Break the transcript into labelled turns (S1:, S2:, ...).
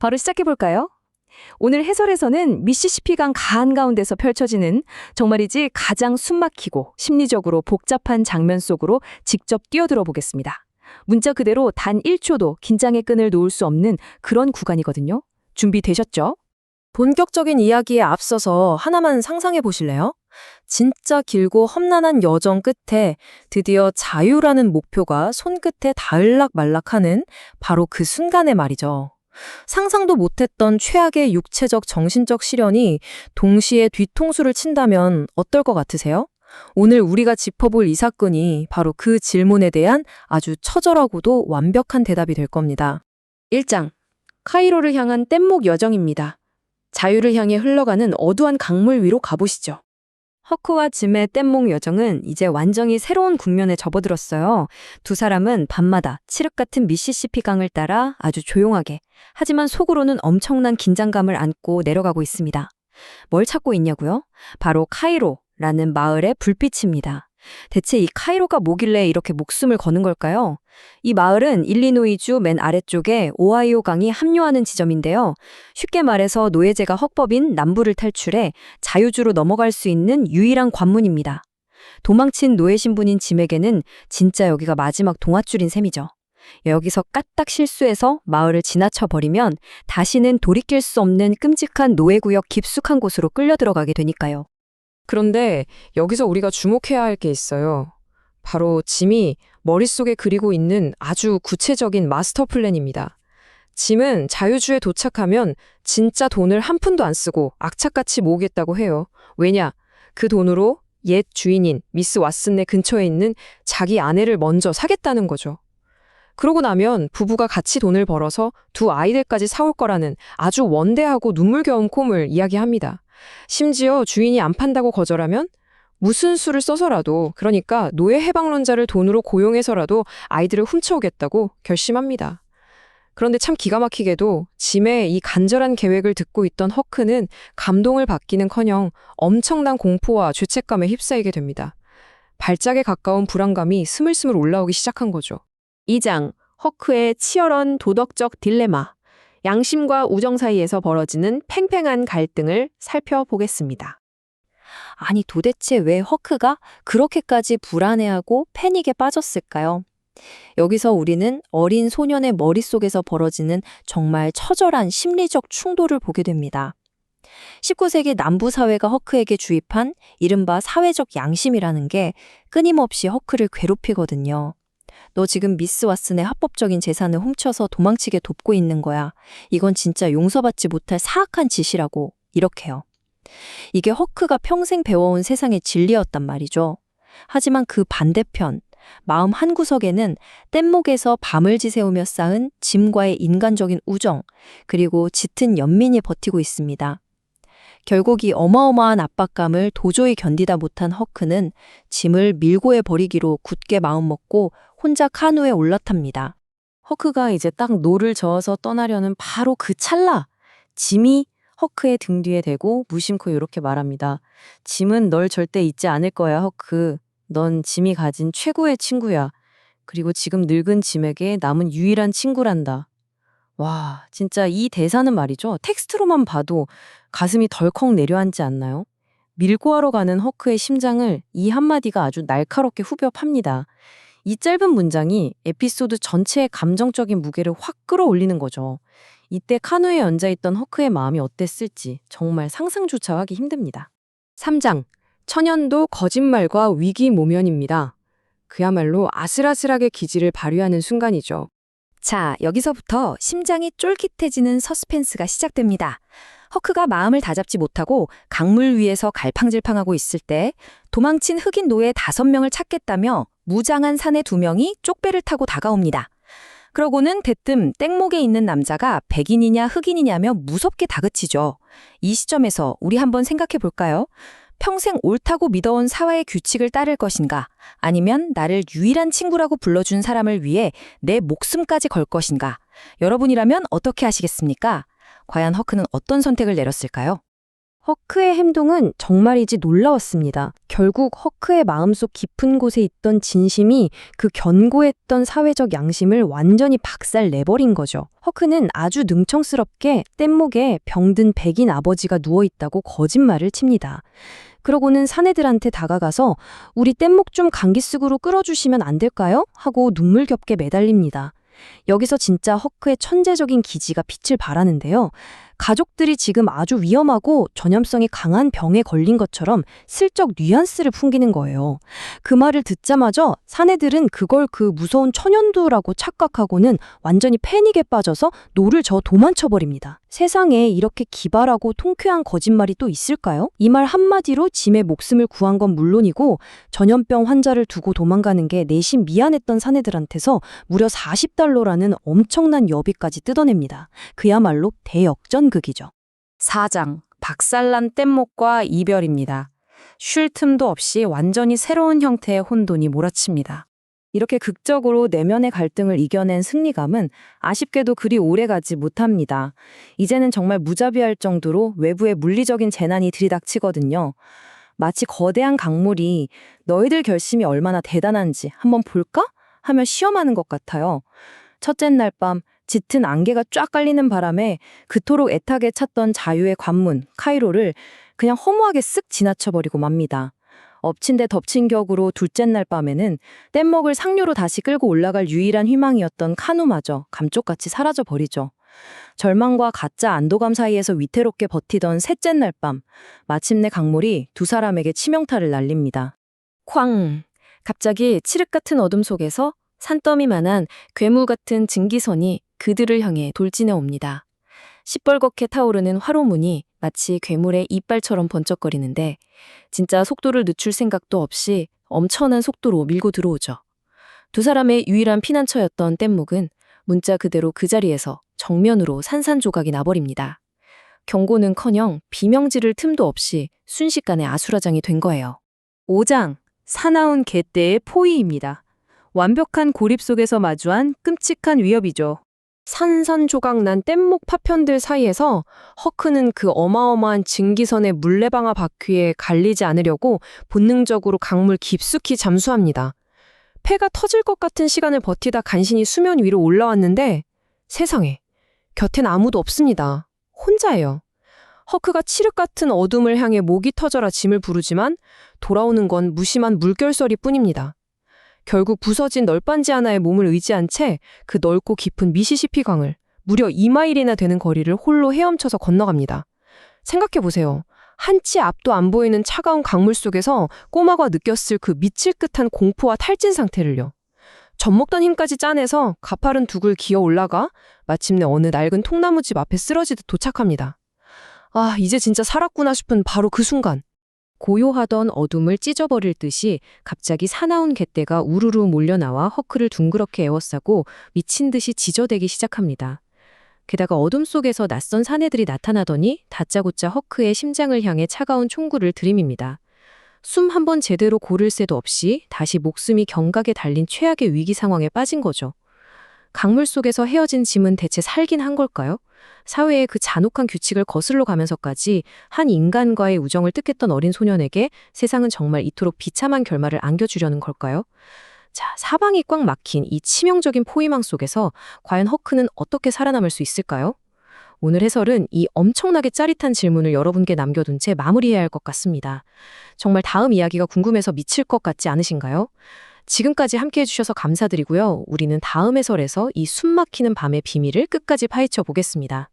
S1: 바로 시작해볼까요? 오늘 해설에서는 미시시피강 한가운데서 펼쳐지는 정말이지 가장 숨막히고 심리적으로 복잡한 장면 속으로 직접 뛰어들어 보겠습니다. 문자 그대로 단 1초도 긴장의 끈을 놓을 수 없는 그런 구간이거든요. 준비되셨죠?
S2: 본격적인 이야기에 앞서서 하나만 상상해 보실래요? 진짜 길고 험난한 여정 끝에 드디어 자유라는 목표가 손끝에 닿을락 말락하는 바로 그 순간의 말이죠. 상상도 못했던 최악의 육체적 정신적 시련이 동시에 뒤통수를 친다면 어떨 것 같으세요? 오늘 우리가 짚어볼 이 사건이 바로 그 질문에 대한 아주 처절하고도 완벽한 대답이 될 겁니다. 1장, 카이로를 향한 뗏목 여정입니다. 자유를 향해 흘러가는 어두운 강물 위로 가보시죠.
S1: 허크와 짐의 뗏목 여정은 이제 완전히 새로운 국면에 접어들었어요. 두 사람은 밤마다 칠흑 같은 미시시피 강을 따라 아주 조용하게, 하지만 속으로는 엄청난 긴장감을 안고 내려가고 있습니다. 뭘 찾고 있냐고요? 바로 카이로라는 마을의 불빛입니다. 대체 이 카이로가 뭐길래 이렇게 목숨을 거는 걸까요? 이 마을은 일리노이주 맨 아래쪽에 오하이오 강이 합류하는 지점인데요. 쉽게 말해서 노예제가 헌법인 남부를 탈출해 자유주로 넘어갈 수 있는 유일한 관문입니다. 도망친 노예 신분인 짐에게는 진짜 여기가 마지막 동아줄인 셈이죠. 여기서 까딱 실수해서 마을을 지나쳐 버리면 다시는 돌이킬 수 없는 끔찍한 노예구역 깊숙한 곳으로 끌려 들어가게 되니까요.
S2: 그런데 여기서 우리가 주목해야 할 게 있어요. 바로 짐이 머릿속에 그리고 있는 아주 구체적인 마스터 플랜입니다. 짐은 자유주에 도착하면 진짜 돈을 한 푼도 안 쓰고 악착같이 모으겠다고 해요. 왜냐? 그 돈으로 옛 주인인 미스 왓슨네 근처에 있는 자기 아내를 먼저 사겠다는 거죠. 그러고 나면 부부가 같이 돈을 벌어서 두 아이들까지 사올 거라는 아주 원대하고 눈물겨운 꿈을 이야기합니다. 심지어 주인이 안 판다고 거절하면 무슨 수를 써서라도, 그러니까 노예 해방론자를 돈으로 고용해서라도 아이들을 훔쳐오겠다고 결심합니다. 그런데 참 기가 막히게도 짐의 이 간절한 계획을 듣고 있던 허크는 감동을 받기는커녕 엄청난 공포와 죄책감에 휩싸이게 됩니다. 발작에 가까운 불안감이 스물스물 올라오기 시작한 거죠. 2장, 허크의 치열한 도덕적 딜레마. 양심과 우정 사이에서 벌어지는 팽팽한 갈등을 살펴보겠습니다.
S1: 아니 도대체 왜 허크가 그렇게까지 불안해하고 패닉에 빠졌을까요? 여기서 우리는 어린 소년의 머릿속에서 벌어지는 정말 처절한 심리적 충돌을 보게 됩니다. 19세기 남부 사회가 허크에게 주입한 이른바 사회적 양심이라는 게 끊임없이 허크를 괴롭히거든요. 너 지금 미스 왓슨의 합법적인 재산을 훔쳐서 도망치게 돕고 있는 거야. 이건 진짜 용서받지 못할 사악한 짓이라고. 이렇게요. 이게 허크가 평생 배워온 세상의 진리였단 말이죠. 하지만 그 반대편, 마음 한구석에는 뗏목에서 밤을 지새우며 쌓은 짐과의 인간적인 우정, 그리고 짙은 연민이 버티고 있습니다. 결국 이 어마어마한 압박감을 도저히 견디다 못한 허크는 짐을 밀고해 버리기로 굳게 마음먹고 혼자 카누에 올라탑니다. 허크가 이제 딱 노를 저어서 떠나려는 바로 그 찰나, 짐이 허크의 등 뒤에 대고 무심코 이렇게 말합니다. 짐은 널 절대 잊지 않을 거야, 허크. 넌 짐이 가진 최고의 친구야. 그리고 지금 늙은 짐에게 남은 유일한 친구란다. 와, 진짜 이 대사는 말이죠. 텍스트로만 봐도 가슴이 덜컥 내려앉지 않나요? 밀고 하러 가는 허크의 심장을 이 한마디가 아주 날카롭게 후벼 팝니다. 이 짧은 문장이 에피소드 전체의 감정적인 무게를 확 끌어올리는 거죠. 이때 카누에 앉아있던 허크의 마음이 어땠을지 정말 상상조차 하기 힘듭니다. 3장, 천연도 거짓말과 위기 모면입니다. 그야말로 아슬아슬하게 기지를 발휘하는 순간이죠. 자, 여기서부터 심장이 쫄깃해지는 서스펜스가 시작됩니다. 허크가 마음을 다잡지 못하고 강물 위에서 갈팡질팡하고 있을 때 도망친 흑인 노예 5명을 찾겠다며 무장한 사내 2명이 쪽배를 타고 다가옵니다. 그러고는 대뜸 땡목에 있는 남자가 백인이냐 흑인이냐며 무섭게 다그치죠. 이 시점에서 우리 한번 생각해 볼까요? 평생 옳다고 믿어온 사회의 규칙을 따를 것인가? 아니면 나를 유일한 친구라고 불러준 사람을 위해 내 목숨까지 걸 것인가? 여러분이라면 어떻게 하시겠습니까? 과연 허크는 어떤 선택을 내렸을까요? 허크의 행동은 정말이지 놀라웠습니다. 결국 허크의 마음속 깊은 곳에 있던 진심이 그 견고했던 사회적 양심을 완전히 박살내버린 거죠. 허크는 아주 능청스럽게 뗏목에 병든 백인 아버지가 누워있다고 거짓말을 칩니다. 그러고는 사내들한테 다가가서 우리 뗏목 좀 감기쓱으로 끌어주시면 안 될까요? 하고 눈물겹게 매달립니다. 여기서 진짜 허크의 천재적인 기지가 빛을 발하는데요. 가족들이 지금 아주 위험하고 전염성이 강한 병에 걸린 것처럼 슬쩍 뉘앙스를 풍기는 거예요. 그 말을 듣자마자 사내들은 그걸 그 무서운 천연두라고 착각하고는 완전히 패닉에 빠져서 노를 저 도망쳐버립니다. 세상에 이렇게 기발하고 통쾌한 거짓말이 또 있을까요? 이 말 한마디로 짐의 목숨을 구한 건 물론이고 전염병 환자를 두고 도망가는 게 내심 미안했던 사내들한테서 무려 $40라는 엄청난 여비까지 뜯어냅니다. 그야말로 대역전극이죠.
S3: 4장 박살난 뗏목과 이별입니다. 쉴 틈도 없이 완전히 새로운 형태의 혼돈이 몰아칩니다. 이렇게 극적으로 내면의 갈등을 이겨낸 승리감은 아쉽게도 그리 오래가지 못합니다. 이제는 정말 무자비할 정도로 외부의 물리적인 재난이 들이닥치거든요. 마치 거대한 강물이 너희들 결심이 얼마나 대단한지 한번 볼까? 하며 시험하는 것 같아요. 첫째 날 밤 짙은 안개가 쫙 깔리는 바람에 그토록 애타게 찾던 자유의 관문, 카이로를 그냥 허무하게 쓱 지나쳐버리고 맙니다. 엎친 데 덮친 격으로 둘째 날 밤에는 뗏목을 상류로 다시 끌고 올라갈 유일한 희망이었던 카누마저 감쪽같이 사라져버리죠. 절망과 가짜 안도감 사이에서 위태롭게 버티던 셋째 날 밤, 마침내 강물이 두 사람에게 치명타를 날립니다. 쾅! 갑자기 칠흑 같은 어둠 속에서 산더미만한 괴물 같은 증기선이 그들을 향해 돌진해 옵니다. 시뻘겋게 타오르는 화로문이 마치 괴물의 이빨처럼 번쩍거리는데 진짜 속도를 늦출 생각도 없이 엄청난 속도로 밀고 들어오죠. 두 사람의 유일한 피난처였던 뗏목은 문자 그대로 그 자리에서 정면으로 산산조각이 나버립니다. 경고는커녕 비명지를 틈도 없이 순식간에 아수라장이 된 거예요. 5장 사나운 개떼의 포위입니다. 완벽한 고립 속에서 마주한 끔찍한 위협이죠.
S2: 산산조각 난 뗏목 파편들 사이에서 허크는 그 어마어마한 증기선의 물레방아 바퀴에 갈리지 않으려고 본능적으로 강물 깊숙이 잠수합니다. 폐가 터질 것 같은 시간을 버티다 간신히 수면 위로 올라왔는데 세상에, 곁엔 아무도 없습니다. 혼자예요. 허크가 칠흑 같은 어둠을 향해 목이 터져라 짐을 부르지만 돌아오는 건 무심한 물결소리 뿐입니다. 결국 부서진 널빤지 하나에 몸을 의지한 채 그 넓고 깊은 미시시피 강을 무려 2마일이나 되는 거리를 홀로 헤엄쳐서 건너갑니다. 생각해보세요. 한치 앞도 안 보이는 차가운 강물 속에서 꼬마가 느꼈을 그 미칠 듯한 공포와 탈진 상태를요. 젖먹던 힘까지 짜내서 가파른 둑을 기어 올라가 마침내 어느 낡은 통나무집 앞에 쓰러지듯 도착합니다. 아, 이제 진짜 살았구나 싶은 바로 그 순간.
S1: 고요하던 어둠을 찢어버릴 듯이 갑자기 사나운 개떼가 우르르 몰려나와 허크를 둥그렇게 에워싸고 미친 듯이 지저대기 시작합니다. 게다가 어둠 속에서 낯선 사내들이 나타나더니 다짜고짜 허크의 심장을 향해 차가운 총구를 들이밉니다. 숨 한 번 제대로 고를 새도 없이 다시 목숨이 경각에 달린 최악의 위기 상황에 빠진 거죠. 강물 속에서 헤어진 짐은 대체 살긴 한 걸까요? 사회의 그 잔혹한 규칙을 거슬러 가면서까지 한 인간과의 우정을 뜻했던 어린 소년에게 세상은 정말 이토록 비참한 결말을 안겨주려는 걸까요? 자, 사방이 꽉 막힌 이 치명적인 포위망 속에서 과연 허크는 어떻게 살아남을 수 있을까요? 오늘 해설은 이 엄청나게 짜릿한 질문을 여러분께 남겨둔 채 마무리해야 할 것 같습니다. 정말 다음 이야기가 궁금해서 미칠 것 같지 않으신가요? 지금까지 함께해 주셔서 감사드리고요. 우리는 다음 해설에서 이 숨막히는 밤의 비밀을 끝까지 파헤쳐 보겠습니다.